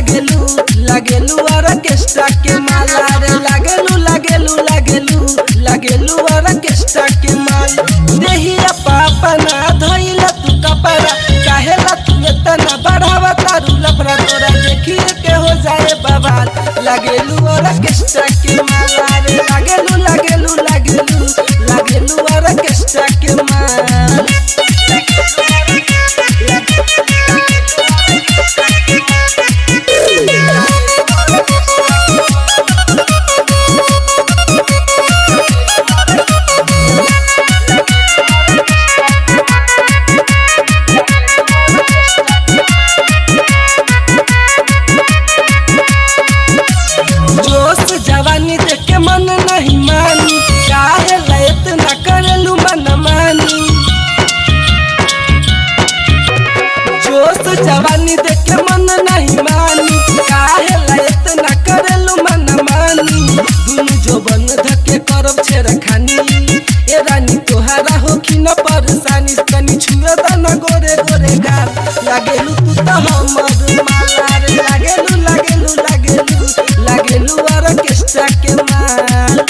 लागेलू ऑर्केस्ट्रा के माला रे लागेलू ऑर्केस्ट्रा के माल देहिया पापा ना धइला तू कपड़ा काहेला तू इतना बढ़ावा तारू लफड़ा तोरा देखिए के हो जाए बवाल लागेलू ऑर्केस्ट्रा के माला रे लागेलू ऑर्केस्ट्रा के माल जवानी देख के मन नहीं मानी काहे लैत ना करलू मन मानी जोश जवानी देख के मन नहीं मानी काहे लैत ना करलू मन मानी दुनु जोबन धके करब छेरा खानी ए रानी तोहारा होखी न परेशानी कनी छुए द न गोरे गोरे गाल लागेलू तू त हमर माला रे लागेलू ऑर्केस्ट्रा के माल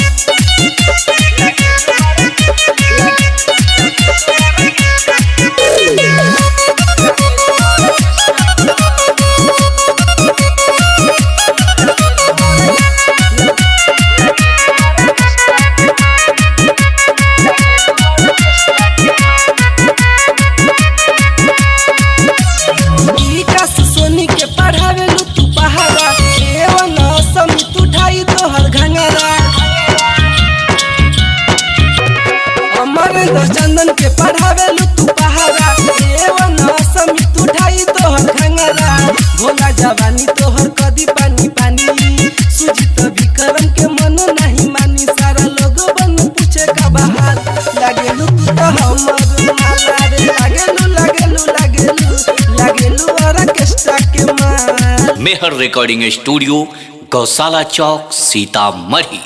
सोनी के पढ़ावेलू तू पहाड़ा एवन समित उठाई तोहर घंगरा अमरेंद्र चंदन के पढ़ावेलू तू पहाड़ा एवन समित उठाई तोहर घंगरा भोला जवानी तोहर कदी पानी पानी सुजित विक्रम के मन नहीं मानी सारा लोग बन पूछे का बहार लागेलू तू तो हमर माला रे लागेलू ऑर्केस्ट्रा के माल मेहर रिकॉर्डिंग स्टूडियो गौशाला चौक सीतामढ़ी।